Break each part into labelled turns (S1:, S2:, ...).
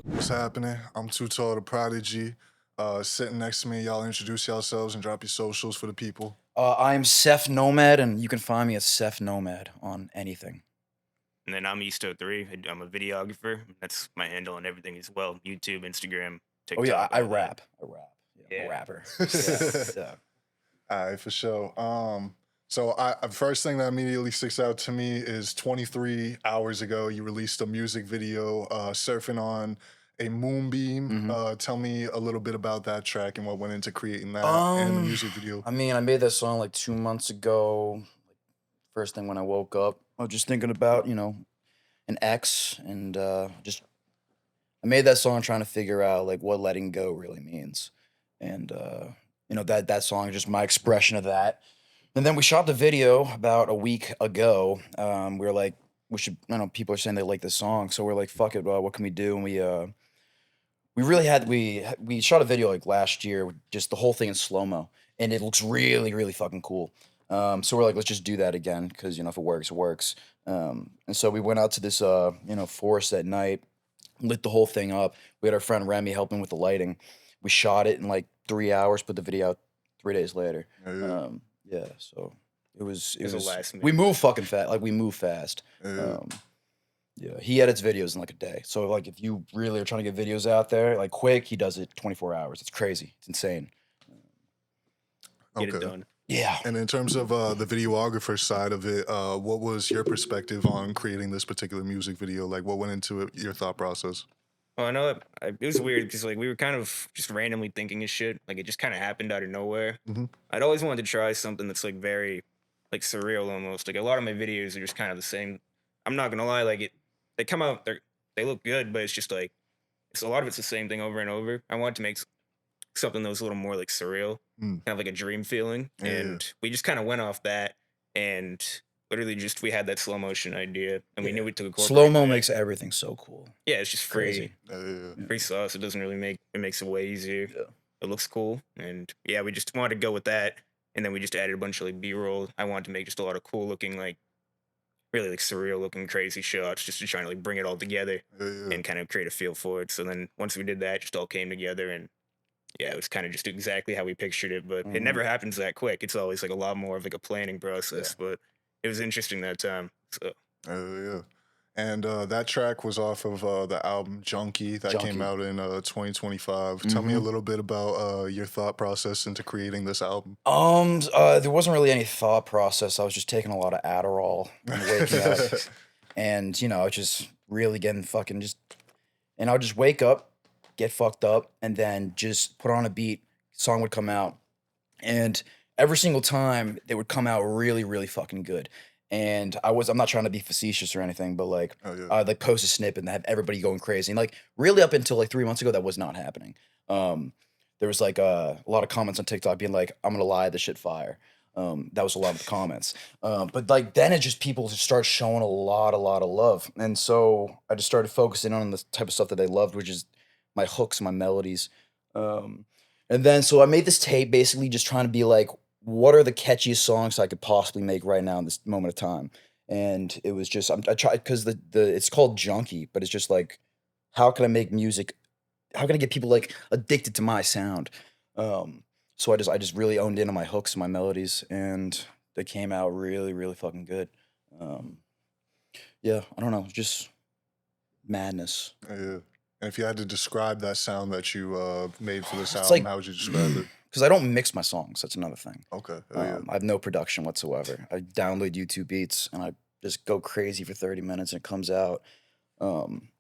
S1: What's happening? I'm Too Tall to Prodigy. Sitting next to me, y'all introduce yourselves and drop your socials for the people.
S2: I'm Seph Nomad, and you can find me as Seph Nomad on anything.
S3: And then I'm East03. I'm a videographer. That's my handle on everything as well. YouTube, Instagram,
S2: Oh yeah,
S3: TikTok,
S2: I
S3: all that.
S2: rap. I rap. Yeah, I'm a
S3: Yeah.
S2: rapper. Yeah,
S1: All
S2: yeah.
S1: right, for sure. First thing that immediately sticks out to me is 23 hours ago, you released a music video, surfing on a moonbeam.
S2: hmm
S1: Tell me a little bit about that track and what went into creating that and the
S2: Um,
S1: music video.
S2: I mean, I made that song like 2 months ago. First thing when I woke up, I was just thinking about an ex, and just I made that song trying to figure out like what letting go really means, and that song is just my expression of that. And then we shot the video about a week ago. We were like, we should. I don't know. People are saying they like this song, so we're like, fuck it. What can we do? And we really had we shot a video like last year, with just the whole thing in slow mo, and it looks really really fucking cool. So we're like, let's just do that again because if it works, it works. And so we went out to this forest at night, lit the whole thing up. We had our friend Remy helping with the lighting. We shot it in like 3 hours, put the video out 3 days later.
S1: Yeah, yeah,
S2: Yeah, so it
S3: It's a
S2: was
S3: last
S2: we
S3: minute.
S2: move fucking fast, like we move fast.
S1: yeah.
S2: Um, yeah, he edits videos in like a day. So like if you really are trying to get videos out there like quick, he does it 24 hours. It's crazy. It's insane.
S3: Get it
S1: Okay.
S3: done.
S2: Yeah.
S1: And in terms of the videographer side of it, what was your perspective on creating this particular music video? Like, what went into it, your thought process?
S3: Well, I know it was weird because like we were kind of just randomly thinking of shit. Like it just kind of happened out of nowhere.
S1: Hmm.
S3: I'd always wanted to try something that's like very like surreal almost. Like a lot of my videos are just kind of the same. I'm not gonna lie, they come out they look good, but it's just like it's a lot of it's the same thing over and over. I wanted to make something that was a little more like surreal,
S1: Mm.
S3: kind of like a dream feeling.
S1: Yeah, yeah,
S3: And we just kind of went off that and literally just we had that slow motion idea and we
S2: Yeah.
S3: knew it to
S2: Slow
S3: incorporate
S2: mo
S3: that.
S2: makes everything so cool.
S3: Yeah, it's just
S2: It's crazy.
S1: yeah, yeah,
S2: Yeah.
S3: free sauce. It doesn't really make it makes it way easier.
S2: Yeah.
S3: It looks cool. And yeah, we just wanted to go with that. And then we just added a bunch of like B-roll. I wanted to make just a lot of cool looking, like really like surreal looking crazy shots, just to try to like bring it all together
S1: yeah, yeah.
S3: and kind of create a feel for it. So then once we did that, it just all came together and yeah, it was kind of just exactly how we pictured it, but it
S2: Mhm.
S3: never happens that quick. It's always like a lot more of like a planning
S2: Yeah.
S3: process, but it was interesting that time. So
S1: Yeah. And that track was off of the album Junkie that came
S2: Junkie.
S1: out in 2025. Tell me a
S2: Mhm.
S1: little bit about your thought process into creating this album.
S2: There wasn't really any thought process. I was just taking a lot of Adderall and waking up, and just really getting fucking just, and I would just wake up, get fucked up, and then just put on a beat. Song would come out, and every single time they would come out really, really fucking good. And I'm not trying to be facetious or anything, but like
S1: Oh yeah.
S2: I'd like post a snippet and have everybody going crazy. And like really up until like 3 months ago, that was not happening. Um, there was like a lot of comments on TikTok being like, "I'm gonna lie, this shit fire." That was a lot of the comments. But like then it just people just start showing a lot of love, and so I just started focusing on the type of stuff that they loved, which is my hooks, my melodies. Um, and then so I made this tape basically just trying to be like, what are the catchiest songs I could possibly make right now in this moment of time? And it was just I tried because the it's called Junkie, but it's just like, how can I make music? How can I get people like addicted to my sound? So I just really owned in on my hooks and my melodies, and they came out really really fucking good. Um, yeah, I don't know, just madness.
S1: Yeah. And if you had to describe that sound that you made for this
S2: It's
S1: album,
S2: like
S1: how would you describe it?
S2: because I don't mix my songs. That's another thing.
S1: Okay. Oh yeah.
S2: I have no production whatsoever. I download YouTube beats and I just go crazy for 30 minutes and it comes out. Um,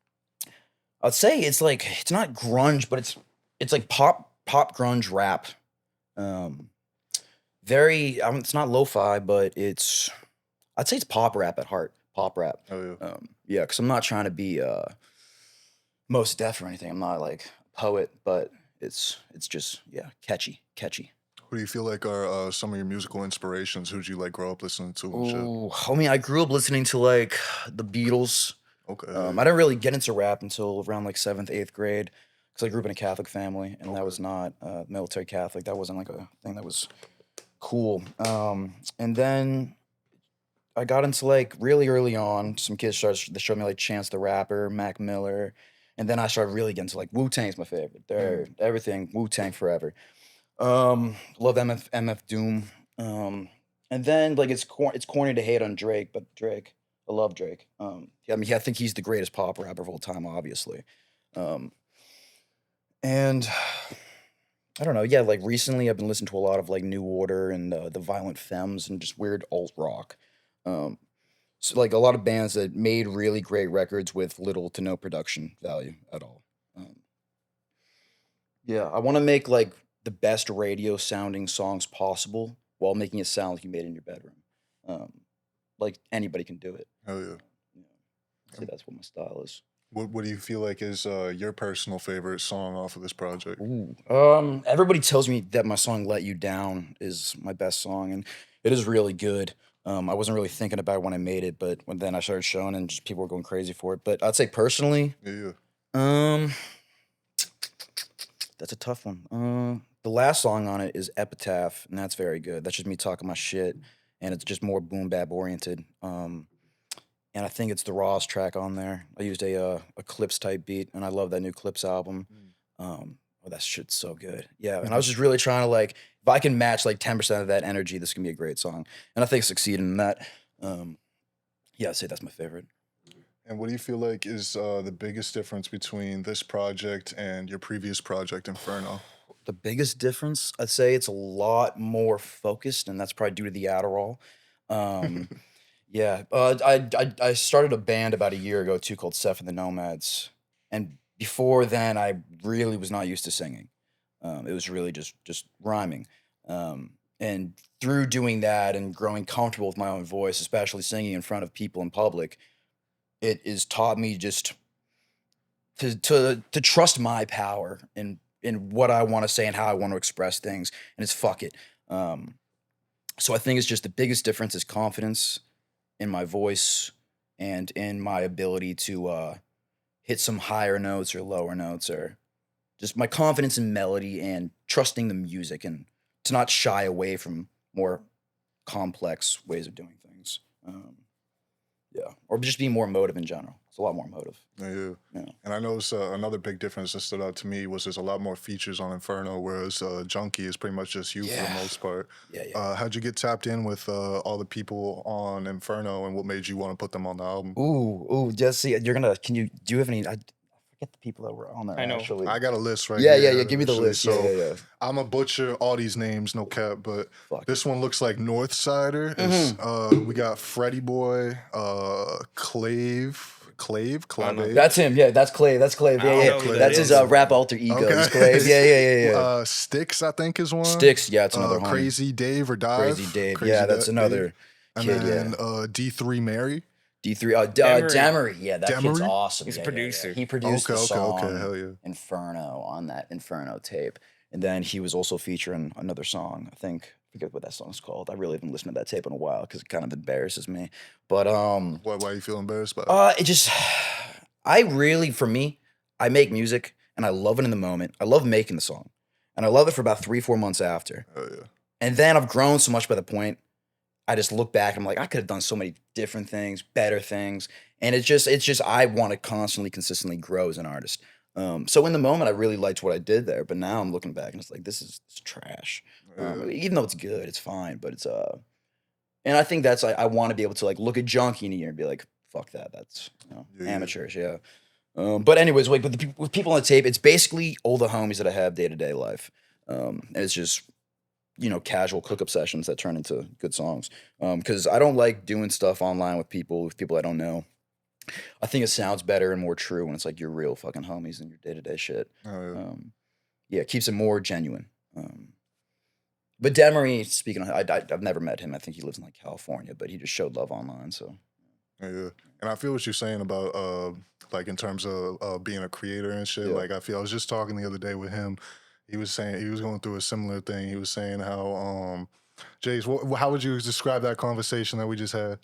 S2: I'd say it's like it's not grunge, but it's like pop grunge rap. Um, it's not lo-fi, but I'd say it's pop rap at heart. Pop rap.
S1: Oh yeah.
S2: Yeah, because I'm not trying to be most deaf or anything. I'm not like a poet, but it's just yeah, catchy.
S1: Who do you feel like are some of your musical inspirations? Who'd you like grow up listening to and shit?
S2: Oh, homie, I grew up listening to like the Beatles.
S1: Okay.
S2: I didn't really get into rap until around like seventh, eighth grade, because I grew up in a Catholic family, and that
S1: Okay.
S2: was not military Catholic. That wasn't like a thing that was cool. And then I got into like really early on. Some kids started they showed me like Chance the Rapper, Mac Miller, And then I started really getting to like Wu-Tang's my favorite. They're everything Wu-Tang forever. Love MF Doom. And then like it's corny to hate on Drake, but Drake, I love Drake. Yeah, I mean, I think he's the greatest pop rapper of all time, obviously. And I don't know. Yeah, like recently I've been listening to a lot of like New Order and the Violent Femmes and just weird alt rock. Um, so like a lot of bands that made really great records with little to no production value at all. Um, yeah, I want to make like the best radio sounding songs possible while making it sound like you made it in your bedroom. Um, like anybody can do it.
S1: Hell yeah.
S2: You know, I'd say that's what my style is.
S1: What do you feel like is your personal favorite song off of this project?
S2: Ooh. Everybody tells me that my song "Let You Down" is my best song, and it is really good. I wasn't really thinking about it when I made it, but when then I started showing, and just people were going crazy for it. But I'd say personally,
S1: Yeah.
S2: um, that's a tough one. The last song on it is "Epitaph," and that's very good. That's just me talking my shit, and it's just more boom bap oriented. And I think it's the rawest track on there. I used a Clips type beat, and I love that new Clips album. Oh, that shit's so good. Yeah, and I was just really trying to like, if I can match like 10% of that energy, this can be a great song. And I think I succeeded in that. Yeah, I'd say that's my favorite.
S1: And what do you feel like is the biggest difference between this project and your previous project, Inferno?
S2: The biggest difference, I'd say it's a lot more focused, and that's probably due to the Adderall. Um, yeah, I started a band about a year ago too called Seph and the Nomads, and before then I really was not used to singing. It was really just rhyming, and through doing that and growing comfortable with my own voice, especially singing in front of people in public, it has taught me just to trust my power in what I want to say and how I want to express things, and it's fuck it. So I think it's just the biggest difference is confidence in my voice and in my ability to hit some higher notes or lower notes, or just my confidence in melody and trusting the music and to not shy away from more complex ways of doing things. Yeah, or just being more emotive in general. It's a lot more emotive.
S1: Yeah.
S2: Yeah.
S1: And I noticed another big difference that stood out to me was there's a lot more features on Inferno, whereas Junkie is pretty much just you for the
S2: Yeah.
S1: most part.
S2: Yeah.
S1: How'd you get tapped in with all the people on Inferno, and what made you want to put them on the album?
S2: Ooh, Jesse, do you have any? I forget the people that were on there
S3: I know.
S2: actually.
S1: I got a list right
S2: Yeah,
S1: here.
S2: yeah. Give me the
S1: actually.
S2: list.
S1: So
S2: Yeah.
S1: I'm a butcher all these names, no cap, but
S2: Fuck.
S1: this one looks like Northsider. We got Freddie Boy, Clave.
S2: That's him. Yeah, that's Clay. That's Clay.
S3: I don't
S2: Yeah.
S3: know who
S2: That's
S3: that
S2: his
S3: is.
S2: rap alter ego.
S1: Okay.
S2: He's Clay. Yeah.
S1: Sticks, I think, is one.
S2: Sticks. Yeah, it's another homie.
S1: Crazy Dave or Dive.
S2: Crazy Dave.
S1: Crazy
S2: Yeah, that's
S1: Dave.
S2: another
S1: And
S2: kid.
S1: then
S2: Yeah.
S1: D3 Mary.
S2: D3.
S3: Demery.
S2: Demery. Yeah, that kid's
S1: Demery?
S2: awesome.
S3: He's a
S2: Yeah.
S3: producer.
S2: He produced the song
S1: Hell yeah.
S2: Inferno on that Inferno tape. And then he was also featuring another song. I forget what that song's called. I really haven't listened to that tape in a while because it kind of embarrasses me. But
S1: Why you feel embarrassed by it?
S2: it just for me, I make music and I love it in the moment. I love making the song. And I love it for about 3-4 months after.
S1: Oh yeah.
S2: And then I've grown so much by the point I just look back and I'm like, I could have done so many different things, better things. And it's just I want to constantly, consistently grow as an artist. So in the moment, I really liked what I did there, but now I'm looking back and it's like, it's trash. Even though it's good, it's fine, but it's and I think that's I want to be able to like look at Junkie in a year and be like, fuck that, that's amateurs, yeah. But anyways, with people on the tape, it's basically all the homies that I have day to day life, and it's just casual cook up sessions that turn into good songs. Because I don't like doing stuff online with people I don't know. I think it sounds better and more true when it's like your real fucking homies and your day to day shit.
S1: Oh,
S2: Yeah, it keeps it more genuine. But Demery, speaking of, I've never met him. I think he lives in like California, but he just showed love online. So
S1: yeah. And I feel what you're saying about like in terms of being a creator and shit.
S2: Yeah.
S1: Like I was just talking the other day with him. He was saying he was going through a similar thing. He was saying how Jace, how would you describe that conversation that we just had?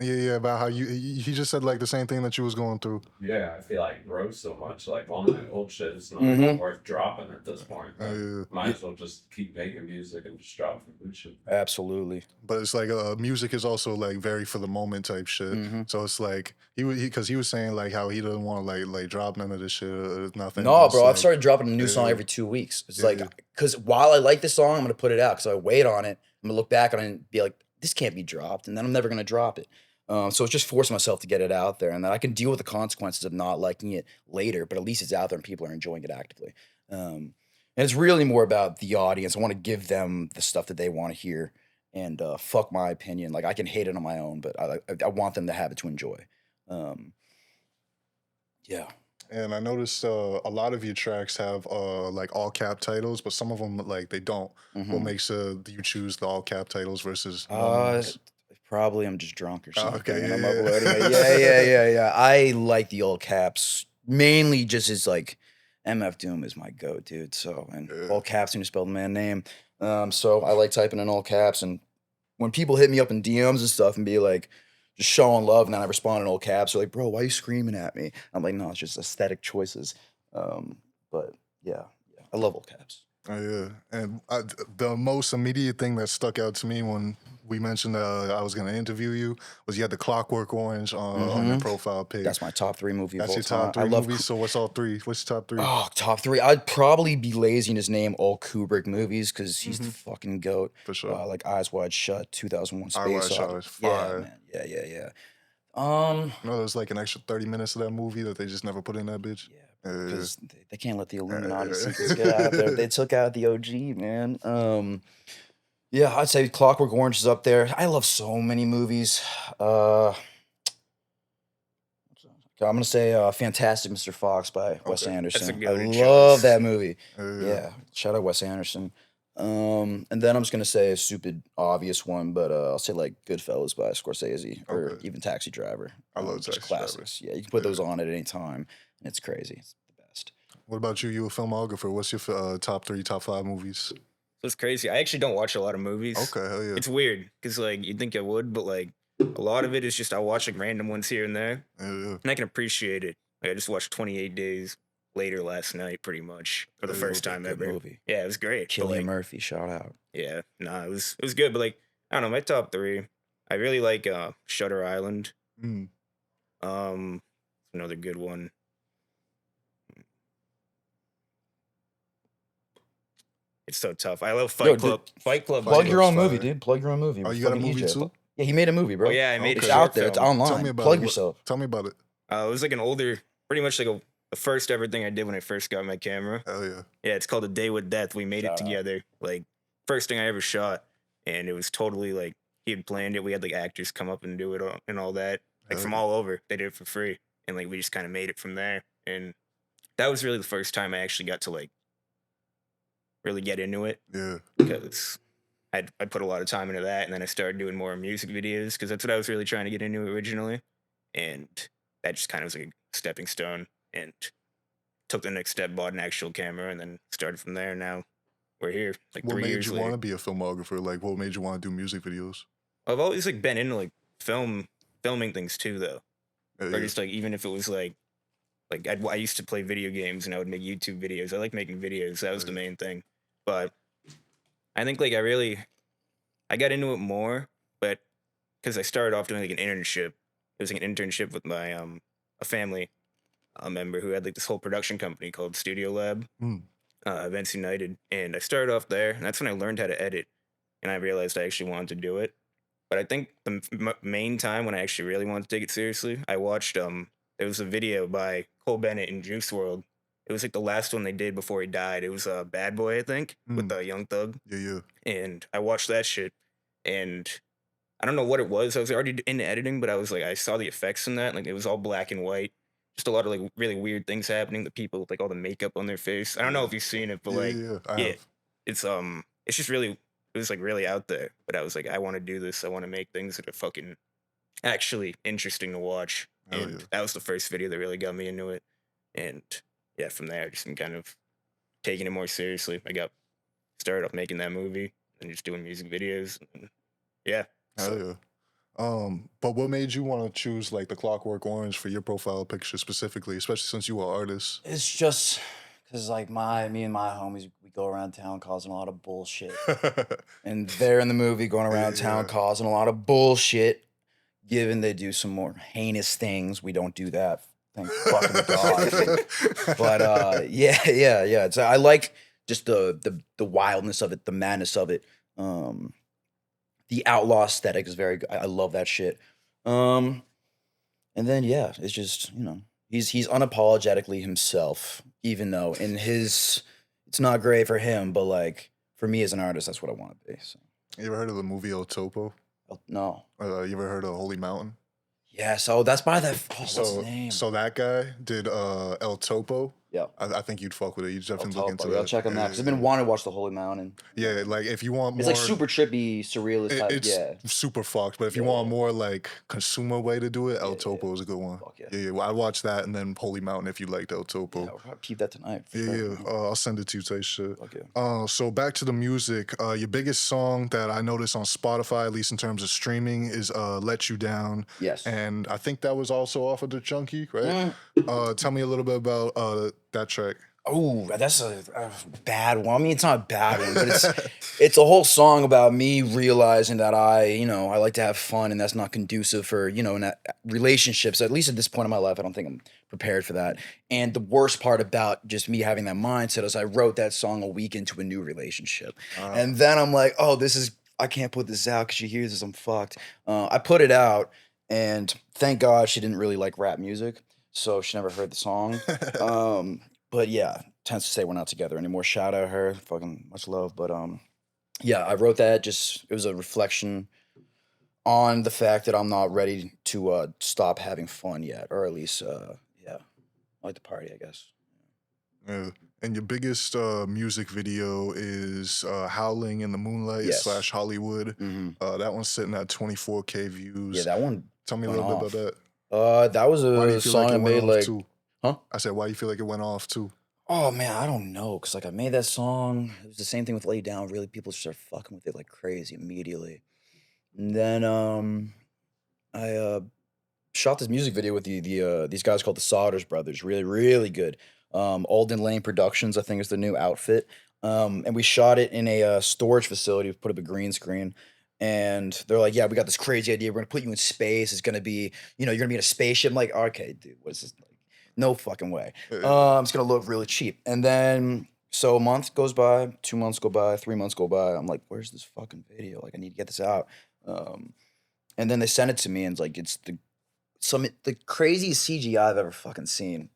S1: Yeah, about how he just said like the same thing that you was going through.
S4: Yeah, I feel like growth so much. Like all my old shit is not
S2: Mhm.
S4: worth dropping at this point.
S1: Yeah.
S4: Might as well just keep making music and just drop some good shit.
S2: Absolutely.
S1: But it's like music is also like very for the moment type shit.
S2: Mhm.
S1: So it's like because he was saying like how he doesn't want to like drop none of this shit or nothing. but
S2: No,
S1: it's
S2: bro, I've
S1: like,
S2: started dropping a new song
S1: yeah,
S2: every 2 weeks. It's
S1: yeah,
S2: like, because while I like this song, I'm gonna put it out. Because I wait on it, I'm gonna look back on it and be like, this can't be dropped, and then I'm never gonna drop it. So it's just forcing myself to get it out there, and then I can deal with the consequences of not liking it later. But at least it's out there and people are enjoying it actively. And it's really more about the audience. I want to give them the stuff that they want to hear, and fuck my opinion. Like I can hate it on my own, but I want them to have it to enjoy. Um, yeah.
S1: And I noticed a lot of your tracks have like all cap titles, but some of them like they don't. What
S2: Mhm.
S1: makes you choose the all cap titles versus normal
S2: Uh,
S1: ones?
S2: Probably I'm just drunk or
S1: Oh,
S2: something,
S1: okay,
S2: and I'm
S1: yeah,
S2: uploading it.
S1: yeah.
S2: Yeah. I like the all caps mainly just as like MF Doom is my go, dude. So and
S1: Yeah.
S2: all caps when you spell the man name. So I like typing in all caps, and when people hit me up in DMs and stuff and be like just showing love, and then I respond in all caps, they're like, "Bro, why are you screaming at me?" I'm like, "No, it's just aesthetic choices." But yeah, I love all caps.
S1: Oh yeah, and the most immediate thing that stuck out to me when we mentioned I was gonna interview you was you had the Clockwork Orange on your
S2: Hmm.
S1: profile pic.
S2: That's my top 3 movie of
S1: That's
S2: all
S1: your
S2: time.
S1: top
S2: I
S1: three
S2: love.
S1: movies. So what's all three? What's your top three?
S2: Oh, top 3. I'd probably be lazy and just name all Kubrick movies because he's the
S1: Hmm.
S2: fucking goat.
S1: For sure.
S2: Like Eyes Wide Shut, 2001:
S1: I Watch
S2: Space
S1: Shot
S2: Odyssey.
S1: is
S2: Yeah,
S1: fire.
S2: man. Yeah. Um,
S1: You know, there's like an extra 30 minutes of that movie that they just never put in that bitch.
S2: yeah, bro,
S1: Yeah.
S2: because they can't let the Illuminati secrets get out there.
S1: Yeah.
S2: They took out the OG, man. Yeah, I'd say Clockwork Orange is up there. I love so many movies. I'm gonna say Fantastic Mr. Fox by Wes
S1: Okay.
S3: That's a
S2: Anderson. I
S3: good
S2: love
S3: choice.
S2: that movie.
S1: Yeah.
S2: Yeah, shout out Wes Anderson. And then I'm just gonna say a stupid obvious one, but I'll say like Goodfellas by Scorsese or
S1: Okay.
S2: even Taxi Driver.
S1: I love
S2: Just
S1: Taxi Driver.
S2: classics. Yeah, you can put
S1: Yeah.
S2: those on at any time, and it's crazy. It's the best.
S1: What about you? You a filmographer? What's your top three, top five movies?
S3: So it's crazy. I actually don't watch a lot of movies.
S1: Okay, hell yeah.
S3: It's weird because like you'd think I would, but like a lot of it is just I watch like random ones here and there,
S1: Yeah.
S3: and I can appreciate it. Like I just watched 28 Days Later last night, pretty much for the
S1: Yeah,
S3: first
S2: Good
S3: time
S2: good
S3: ever.
S2: movie.
S3: Yeah, it was great. But
S2: Cillian
S3: like,
S2: Murphy, shout out.
S3: yeah, nah, it was good. But like, I don't know, my top three. I really like Shutter Island.
S1: Mm.
S3: Another good one. It's so tough. I love Fight
S2: Yo,
S3: Club. Fight Club.
S2: Plug
S1: Fight
S2: your
S1: Club's
S2: own movie,
S1: fire.
S2: dude. Plug your own movie.
S1: Oh,
S2: with
S1: you got a
S2: fucking
S1: movie
S2: EJ.
S1: too?
S2: Yeah, he made a movie, bro.
S3: Oh yeah, I made
S2: It's
S3: the
S1: Okay.
S2: out
S3: short
S2: there. It's
S3: film.
S2: online.
S1: Tell me about
S2: Plug
S1: it.
S2: yourself.
S1: Tell me about it.
S3: It was like an older, pretty much like the first ever thing I did when I first got my camera.
S1: Hell yeah.
S3: Yeah, it's called A Day with Death. We made
S2: Shout
S3: it
S2: out.
S3: together. Like first thing I ever shot, and it was totally like he had planned it. We had like actors come up and do it and all that, like
S1: Hell
S3: from
S1: yeah.
S3: all over. They did it for free, and like we just kind of made it from there. And that was really the first time I actually got to like really get into it
S1: Yeah.
S3: because I put a lot of time into that, and then I started doing more music videos because that's what I was really trying to get into originally, and that just kind of was like a stepping stone, and took the next step, bought an actual camera, and then started from there. Now we're here, like
S1: What
S3: 3
S1: made
S3: years
S1: you
S3: later.
S1: want to be a filmographer? Like, what made you want to do music videos?
S3: I've always like been into like filming things too, though,
S1: Yeah,
S3: or
S1: yeah.
S3: just like even if it was like I used to play video games and I would make YouTube videos. I like making videos. That was the
S1: Yeah.
S3: main thing, but I think like I got into it more, but because I started off doing like an internship. It was like an internship with my a family member who had like this whole production company called Studio Lab,
S1: Mm.
S3: Events United, and I started off there, and that's when I learned how to edit, and I realized I actually wanted to do it. But I think the main time when I actually really wanted to take it seriously, I watched there was a video by Cole Bennett in Juice World. It was like the last one they did before he died. It was Bad Boy, I think, with Young Thug.
S1: Yeah, yeah.
S3: And I watched that shit, and I don't know what it was. I was already into editing, but I was like, I saw the effects in that. Like, it was all black and white. Just a lot of like really weird things happening. The people with like all the makeup on their face. I don't know if you've seen it, but
S1: Yeah,
S3: like,
S1: yeah. I
S3: yeah,
S1: have.
S3: it's just really, it was like really out there. But I was like, I want to do this. I want to make things that are fucking actually interesting to watch.
S1: Hell
S3: And
S1: yeah.
S3: that was the first video that really got me into it. And yeah, from there, I just been kind of taking it more seriously. I got started off making that movie and just doing music videos. And yeah.
S1: Hell
S3: So
S1: yeah. But what made you want to choose like the Clockwork Orange for your profile picture specifically, especially since you are an artist?
S2: It's just because like me and my homies, we go around town causing a lot of bullshit, and they're in the movie going around town
S1: Yeah.
S2: causing a lot of bullshit. Given they do some more heinous things, we don't do that. Thank fucking God. Dude. But yeah. I like just the wildness of it, the madness of it. The outlaw aesthetic is very good. I love that shit. And then yeah, it's just he's unapologetically himself, even though it's not great for him, but like for me as an artist, that's what I want to be. So
S1: You ever heard of the movie El Topo?
S2: no.
S1: You ever heard of Holy Mountain?
S2: Yeah, so that's by that. What's his name?
S1: So that guy did El Topo.
S2: Yeah.
S1: I think you'd fuck with it. You
S2: I'll
S1: definitely look into
S2: I'll
S1: that.
S2: check on that because I've been wanting to watch the Holy Mountain.
S1: Yeah, like if you want more,
S2: It's like super trippy, surrealist type.
S1: it's
S2: Yeah.
S1: super fucked. But if you
S2: Yeah,
S1: want
S2: yeah.
S1: more like consumer way to do it, El
S2: Yeah,
S1: Topo is a good one.
S2: Fuck yeah.
S1: Yeah. Well, I watched that and then Holy Mountain if you liked El Topo.
S2: Yeah, we'll probably keep that tonight. for
S1: Yeah,
S2: sure.
S1: yeah. I'll send it to you. Say shit.
S2: Fuck yeah.
S1: So back to the music. Your biggest song that I noticed on Spotify, at least in terms of streaming, is "Let You Down,"
S2: Yes.
S1: and I think that was also off of the Chunky, right?
S2: Mm.
S1: Tell me a little bit about that track.
S2: Oh, that's a bad one. I mean, it's not a bad one, but it's a whole song about me realizing that I like to have fun, and that's not conducive for relationships. At least at this point in my life, I don't think I'm prepared for that. And the worst part about just me having that mindset is I wrote that song a week into a new relationship, and then I'm like, oh, I can't put this out because she hears this, I'm fucked. I put it out, and thank God she didn't really like rap music, so she never heard the song. But yeah, tends to say we're not together anymore. Shout out her, fucking much love. But yeah, I wrote that. It was a reflection on the fact that I'm not ready to stop having fun yet, or at least yeah, I like to party, I guess.
S1: Yeah. And your biggest music video is "Howling in the Moonlight"
S2: Yes.
S1: / Hollywood.
S2: Mm-hmm.
S1: That one's sitting at 24K views.
S2: Yeah, that one.
S1: Tell me a
S2: went
S1: little
S2: off.
S1: bit about that.
S2: That was
S1: Why do you
S2: a
S1: feel
S2: song
S1: like
S2: I
S1: it went
S2: made
S1: off
S2: like.
S1: too?
S2: Huh?
S1: I said, why do you feel like it went off too?
S2: Oh man, I don't know, cause like I made that song. It was the same thing with "Lay Down." Really, people just started fucking with it like crazy immediately. And then I shot this music video with these guys called the Sodders Brothers. Really, really good. Alden Lane Productions, I think, is the new outfit. And we shot it in a storage facility. We put up a green screen. And they're like, yeah, we got this crazy idea. We're gonna put you in space. It's gonna be, you're gonna be in a spaceship. I'm like, okay, dude, what is this? Like, no fucking way. It's gonna look really cheap. And then so a month goes by, 2 months go by, 3 months go by. I'm like, where's this fucking video? Like, I need to get this out. And then they send it to me, and it's like it's the craziest CGI I've ever fucking seen,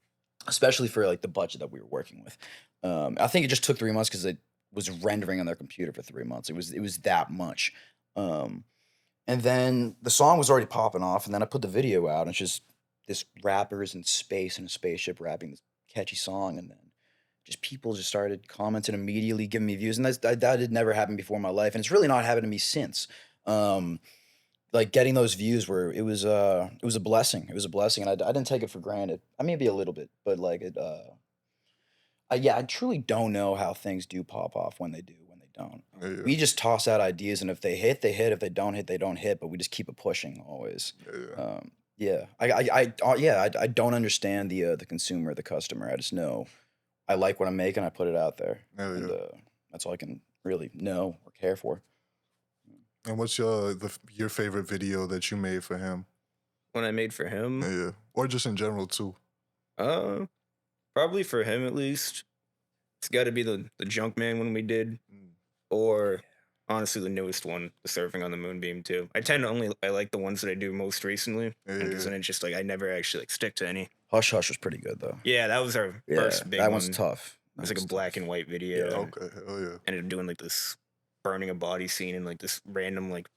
S2: especially for like the budget that we were working with. I think it just took 3 months because it was rendering on their computer for 3 months. It was that much. And then the song was already popping off, and then I put the video out, and it's just this rappers in space in a spaceship rapping this catchy song, and then just people just started commenting immediately, giving me views, and that had never happened before in my life, and it's really not happened to me since. Like getting those views it was a blessing. It was a blessing, and I didn't take it for granted. I maybe a little bit, but like it. I truly don't know how things do pop off when they do, when they don't.
S1: Yeah.
S2: We just toss out ideas, and if they hit, they hit. If they don't hit, they don't hit. But we just keep it pushing always.
S1: Yeah.
S2: I don't understand the consumer, the customer. I just know I like what I'm making. I put it out there, and that's all I can really know or care for.
S1: And what's your favorite video that you made for him?
S3: One I made for him?
S1: Yeah. Or just in general too.
S3: Probably for him at least. It's got to be the Junkman one we did, or honestly the newest one, the Surfing on the Moonbeam too. I tend to I like the ones that I do most recently, because then it's just like I never actually like stick to any.
S2: Hush Hush was pretty good though.
S3: Yeah, that was our first big one.
S2: That one's tough.
S3: It was like a black and white video.
S2: Yeah.
S1: Okay, hell yeah.
S3: Ended up doing like this burning a body scene in like this random like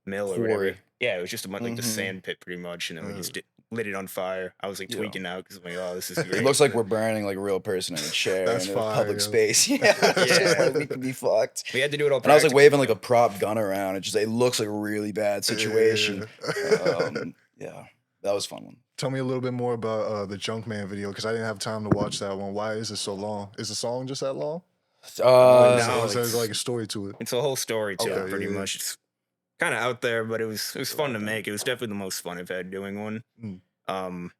S3: mill or
S2: Quarry.
S3: whatever. Yeah, it was just like the sand pit pretty much, and then we just lit it on fire. I was like tweaking out because I'm like, oh, this is great.
S2: It looks like we're burning like a real person in a chair
S1: That's
S2: in a
S1: fire,
S2: public
S1: yo.
S2: space. Yeah, we could be fucked.
S3: We had to do it all.
S2: And I was like waving like a prop gun around. It looks like a really bad situation. Yeah, that was a fun one.
S1: Tell me a little bit more about the Junkman video, because I didn't have time to watch that one. Why is it so long? Is the song just that long?
S3: No,
S1: So there's like a story to it.
S3: It's a whole story to
S1: Okay,
S3: it, pretty
S1: yeah.
S3: much. It's kind of out there, but it was fun to make. It was definitely the most fun I've had doing one.
S1: Mm.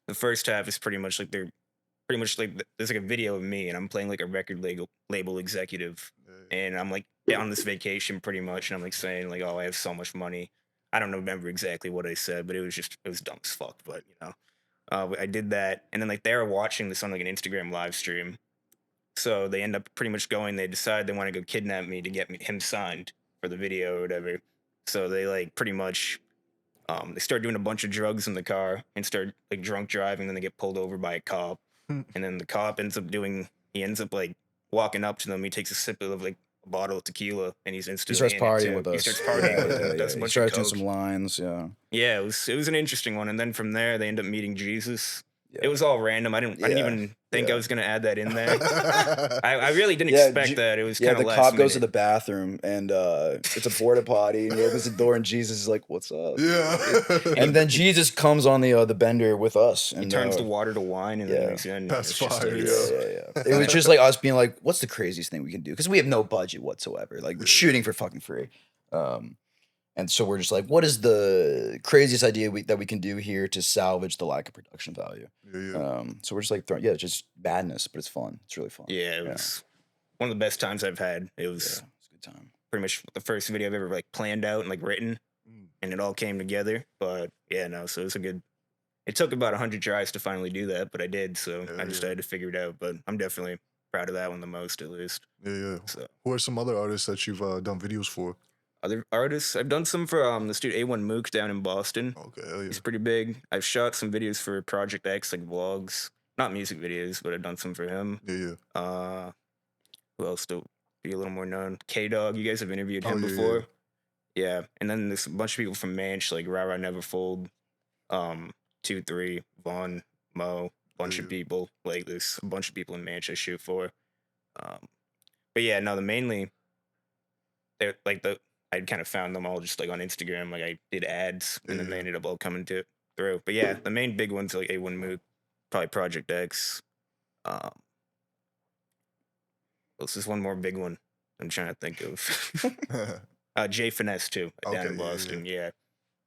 S3: The first half is pretty much like there's like a video of me and I'm playing like a record label executive, and I'm like on this vacation pretty much, and I'm like saying like, oh, I have so much money. I don't remember exactly what I said, but it was dumb as fuck. But I did that, and then like they were watching this on like an Instagram live stream. So they end up pretty much going. They decide they want to go kidnap me to get him signed for the video or whatever. So they like pretty much they start doing a bunch of drugs in the car and start like drunk driving. Then they get pulled over by a cop, and then the cop ends up like walking up to them. He takes a sip of like a bottle of tequila, and he's instantly
S2: He starts partying with us.
S3: He starts partying with us. Does a
S2: He
S3: bunch
S2: starts
S3: of
S2: doing
S3: coke.
S2: some lines. Yeah.
S3: Yeah, it was an interesting one. And then from there, they end up meeting Jesus.
S2: Yeah.
S3: It was all random. I didn't even think I was gonna add that in there. I really didn't
S2: Yeah,
S3: expect that. It was
S2: Yeah,
S3: kind of
S2: the
S3: last
S2: cop goes to
S3: minute.
S2: the bathroom and it's a porta potty, and he opens the door and Jesus is like, "What's up?"
S1: Yeah.
S2: And then Jesus comes on the bender with us, and
S3: He turns the water to wine, and then he's in.
S1: That's
S3: it's just
S1: fire,
S3: like,
S1: yeah.
S2: It was just like us being like, "What's the craziest thing we can do?" Because we have no budget whatsoever. Like we're shooting for fucking free. And so we're just like, what is the craziest idea that we can do here to salvage the lack of production value?
S1: Yeah.
S2: So we're just like, it's just madness, but it's fun. It's really fun.
S3: Yeah, it was one of the best times I've had. It was
S2: It's a good time.
S3: pretty much the first video I've ever like planned out and like written,
S1: Mm.
S3: and it all came together. But yeah, no, so it was a good. It took about 100 tries to finally do that, but I did. So I just had to figure it out. But I'm definitely proud of that one the most, at least.
S1: Yeah.
S3: So
S1: Who are some other artists that you've done videos for?
S3: other artists, I've done some for this dude A1 Mook down in Boston.
S1: Okay, hell yeah.
S3: He's pretty big. I've shot some videos for Project X, like vlogs, not music videos, but I've done some for him.
S1: Yeah.
S3: Who else to be a little more known? K Dog. You guys have interviewed him
S1: yeah,
S3: before. Yeah. And then there's a bunch of people from Manch, like Rara Neverfold, 2-3, Vaughn, Mo, bunch of people. Like there's a bunch of people in Manch I shoot for. But yeah, no, they're like I kind of found them all just like on Instagram. Like I did ads, and then they ended up all coming through. But yeah, the main big ones are like A1 Mook, probably Project X. This is one more big one I'm trying to think of. J Finesse too, down in Boston. Yeah.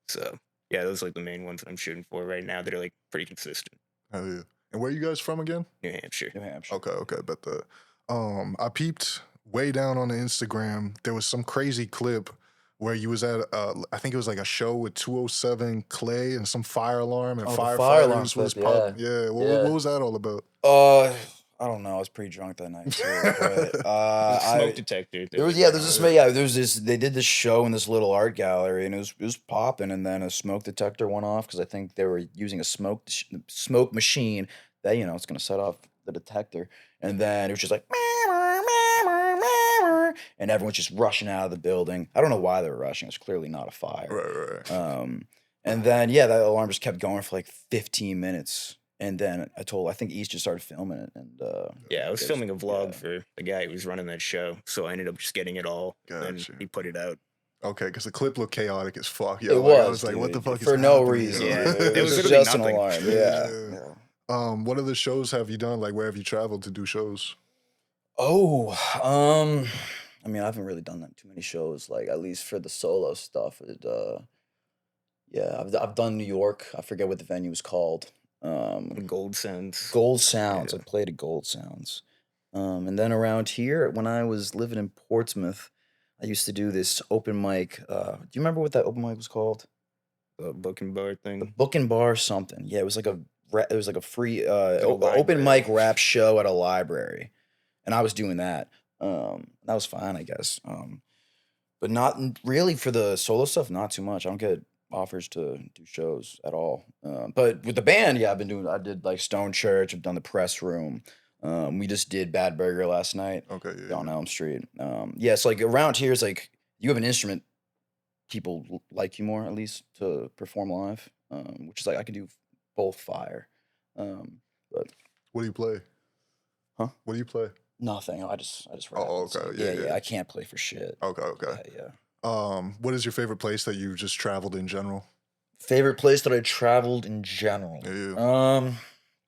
S3: So yeah, those are like the main ones that I'm shooting for right now that are like pretty consistent.
S1: Hell yeah. And where are you guys from again?
S3: New Hampshire.
S1: Okay, but I peeped way down on the Instagram. There was some crazy clip where you was at I think it was like a show with 207 Clay and some fire alarm, and firefighters was popping. Yeah. What was that all about?
S2: I don't know. I was pretty drunk that night too.
S3: But, smoke detector.
S2: They did this show in this little art gallery, and it was popping, and then a smoke detector went off because I think they were using a smoke machine that it's gonna set off the detector, and then it was just like, and everyone's just rushing out of the building. I don't know why they were rushing. It's clearly not a fire.
S1: Right.
S2: And then that alarm just kept going for like 15 minutes. And then I think East just started filming it, and
S3: I was filming a vlog for the guy who was running that show, so I ended up just getting it all, and he put it out.
S1: Okay, because the clip looked chaotic as fuck.
S2: It was.
S1: I was like, what the fuck is
S2: for no
S1: happening?
S2: reason.
S3: Yeah.
S2: It was
S3: literally
S2: just an
S3: nothing.
S2: alarm. Yeah.
S1: What other shows have you done? Like, where have you traveled to do shows?
S2: Oh, I mean, I haven't really done that too many shows. Like at least for the solo stuff. I've done New York. I forget what the venue was called.
S3: Gold Sounds.
S2: Gold Sounds. I played at Gold Sounds. And then around here, when I was living in Portsmouth, I used to do this open mic. Do you remember what that open mic was called?
S3: The book and bar thing.
S2: The book and bar something. Yeah, it was like a free open
S3: library.
S2: mic rap show at a library, and I was doing that. That was fine, I guess. But not really for the solo stuff. Not too much. I don't get offers to do shows at all. But with the band, I did like Stone Church. I've done the Press Room. We just did Bad Burger last night.
S1: Okay,
S2: on Elm Street. So like around here, it's like you have an instrument, people like you more at least to perform live, which is like I can do both fire. But
S1: what do you play?
S2: Huh?
S1: What do you play?
S2: Nothing. I just rap.
S1: Oh, okay.
S2: So, yeah. I can't play for shit.
S1: Okay.
S2: Yeah.
S1: What is your favorite place that you've just traveled in general?
S2: Favorite place that I traveled in general?
S1: Yeah.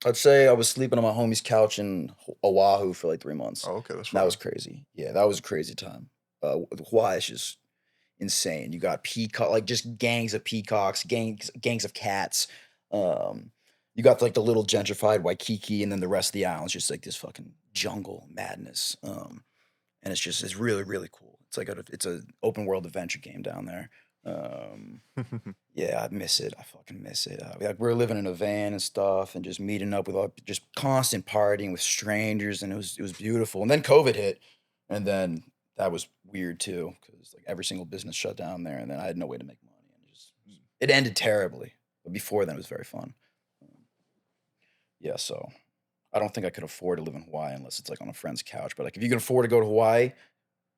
S2: I'd say I was sleeping on my homie's couch in Oahu for like 3 months.
S1: Oh, okay, that's fine.
S2: That was crazy. Yeah, that was a crazy time. Hawaii is just insane. You got peacock, like just gangs of peacocks, gangs of cats. You got like the little gentrified Waikiki, and then the rest of the island's just like this fucking jungle madness. And it's really really cool. It's like it's a open world adventure game down there. Yeah, I miss it. I fucking miss it. Like we're living in a van and stuff, and just meeting up with just constant partying with strangers, and it was beautiful. And then COVID hit, and then that was weird too, because like every single business shut down there, and then I had no way to make money, and it ended terribly. But before then, it was very fun. Yeah, so I don't think I could afford to live in Hawaii unless it's like on a friend's couch. But like if you can afford to go to Hawaii,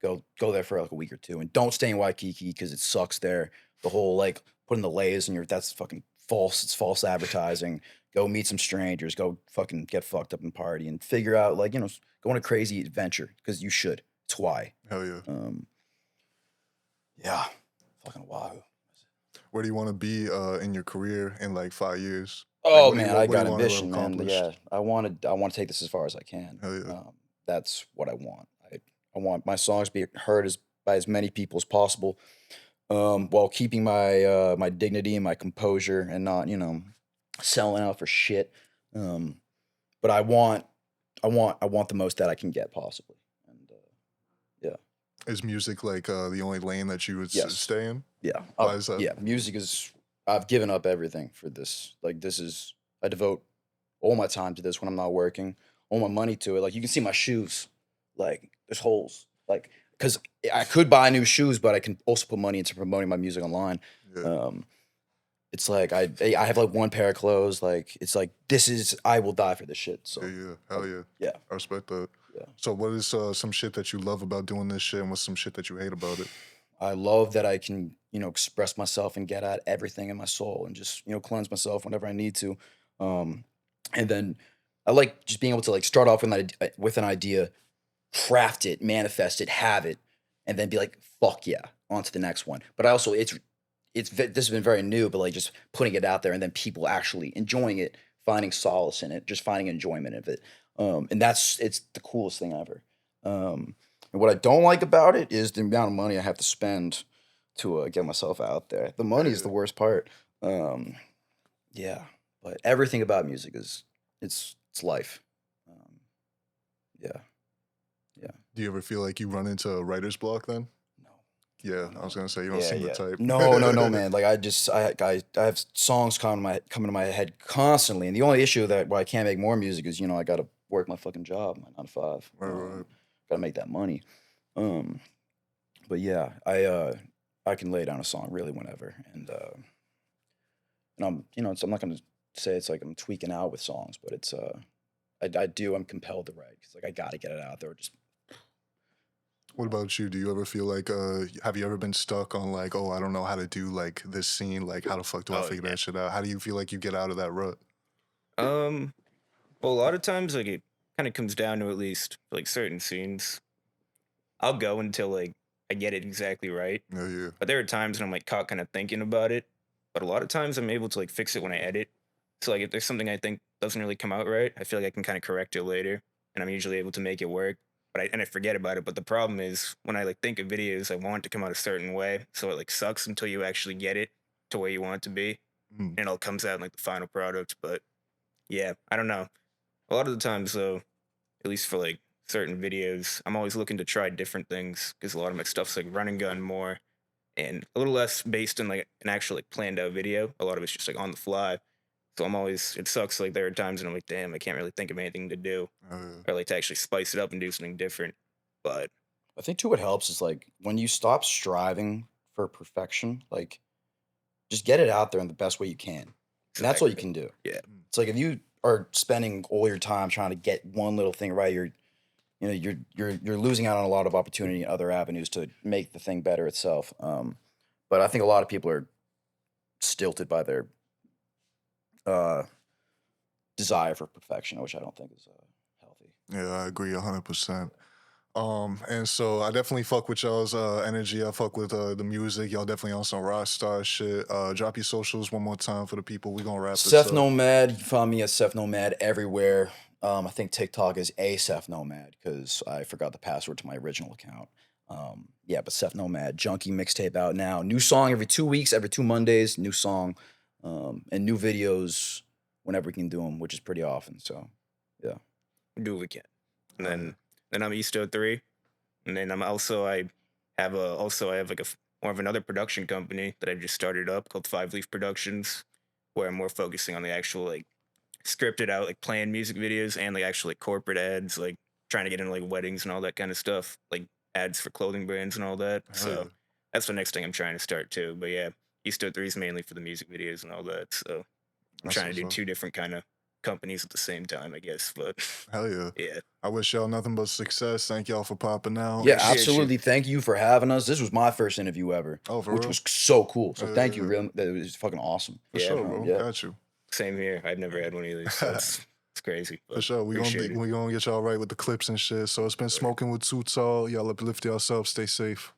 S2: go there for like a week or two, and don't stay in Waikiki because it sucks there. The whole like putting the layers in that's fucking false. It's false advertising. Go meet some strangers. Go fucking get fucked up and party and figure out like go on a crazy adventure because you should. It's Hawaii.
S1: Hell yeah.
S2: Yeah, fucking Oahu.
S1: Where do you want to be in your career in like 5 years?
S2: Oh
S1: Like,
S2: man,
S1: what
S2: I
S1: do you
S2: got
S1: wanna have
S2: ambition, man.
S1: accomplished?
S2: Yeah, I want to take this as far as I can.
S1: Hell yeah.
S2: That's what I want. I want my songs to be heard by as many people as possible, while keeping my my dignity and my composure and not selling out for shit. But I want the most that I can get possibly. And yeah,
S1: Is music like the only lane that you would
S2: Yes.
S1: stay in?
S2: yeah,
S1: Why is that?
S2: yeah. Music is. I've given up everything for this. Like I devote all my time to this when I'm not working, all my money to it. Like you can see my shoes, like there's holes, like because I could buy new shoes, but I can also put money into promoting my music online.
S1: Yeah.
S2: It's like I have like one pair of clothes. Like it's like I will die for this shit. So
S1: Yeah. Hell yeah.
S2: yeah.
S1: I respect that.
S2: Yeah.
S1: So what is some shit that you love about doing this shit, and what's some shit that you hate about it?
S2: I love that I can, express myself and get at everything in my soul and just, cleanse myself whenever I need to. And then I like just being able to like start off with an idea, craft it, manifest it, have it, and then be like, fuck yeah, on to the next one. But I also, this has been very new, but like just putting it out there and then people actually enjoying it, finding solace in it, just finding enjoyment of it. And it's the coolest thing ever. And what I don't like about it is the amount of money I have to spend to get myself out there. The money is the worst part. Yeah, but everything about music is it's life. Yeah.
S1: Do you ever feel like you run into a writer's block then?
S2: No.
S1: Yeah, I was gonna say you don't seem the type.
S2: No, man. Like I have songs coming to my head constantly, and the only issue why I can't make more music is I got to work my fucking job, my 9 to 5.
S1: Right.
S2: Got to make that money. But yeah, I can lay down a song really whenever, and I'm I'm not gonna say it's like I'm tweaking out with songs, but it's I'm compelled to write because like I got to get it out there. Just
S1: What about you? Do you ever feel like have you ever been stuck on like, oh, I don't know how to do like this scene, like how the fuck do I figure that shit out? How do you feel like you get out of that rut?
S3: Well, a lot of times, like, it kind of comes down to at least like certain scenes. I'll go until like I get it exactly right.
S1: Yeah.
S3: But there are times when I'm like caught kind of thinking about it. But a lot of times I'm able to like fix it when I edit. So like if there's something I think doesn't really come out right, I feel like I can kind of correct it later, and I'm usually able to make it work. But I forget about it. But the problem is when I like think of videos, I want it to come out a certain way, so it like sucks until you actually get it to where you want it to be, and it all comes out in like the final product. But yeah, I don't know. A lot of the times though, at least for like certain videos, I'm always looking to try different things because a lot of my stuff's like run and gun more, and a little less based on like an actual like planned out video. A lot of it's just like on the fly. So it sucks. Like there are times when I'm like, damn, I can't really think of anything to do, or like to actually spice it up and do something different. But
S2: I think too what helps is like when you stop striving for perfection, like just get it out there in the best way you can. And that's all you can do.
S3: Yeah.
S2: It's like if you are spending all your time trying to get one little thing right, you're losing out on a lot of opportunity in other avenues to make the thing better itself. But I think a lot of people are stilted by their desire for perfection, which I don't think is healthy.
S1: Yeah, I agree 100%. And so I definitely fuck with y'all's energy. I fuck with the music. Y'all definitely on some rock star shit. Drop your socials one more time for the people. We gonna wrap this
S2: Seph
S1: up.
S2: Nomad, you can find me at Seph Nomad everywhere. I think TikTok is a Seph Nomad because I forgot the password to my original account. Yeah, but Seph Nomad, Junkie mixtape out now. New song every 2 weeks, every 2 Mondays, new song, and new videos whenever we can do them, which is pretty often. So, yeah.
S3: Do what we can. And
S1: Oh,
S3: then I'm East03. And then I have like more of another production company that I just started up called 5 Leaf Productions, where I'm more focusing on the actual like scripted out like planned music videos and like actual like corporate ads, like trying to get into like weddings and all that kind of stuff, like ads for clothing brands and all that.
S1: Hell
S3: So
S1: yeah.
S3: that's the next thing I'm trying to start too. But yeah, East03 is mainly for the music videos and all that. So I'm
S1: That's
S3: trying to
S1: what's
S3: do
S1: up.
S3: 2 different kind of companies at the same time, I guess. But
S1: Hell yeah.
S3: yeah,
S1: I wish y'all nothing but success. Thank y'all for popping out.
S2: Yeah,
S3: Appreciate you.
S2: absolutely. Thank you for having us. This was my first interview ever,
S1: Oh, for
S2: which
S1: real?
S2: was so cool. So
S1: Yeah,
S2: thank
S1: yeah,
S2: you.
S1: yeah.
S2: Real, that was fucking awesome.
S1: For
S3: Yeah,
S1: sure, bro.
S2: yeah.
S1: Got you.
S3: same here. I've never had one of these, so it's crazy.
S1: For
S3: But
S1: sure.
S3: appreciate it.
S1: We gonna get y'all right with the clips and shit. So it's been Smoking with Tutal. Y'all uplift yourself. Stay safe.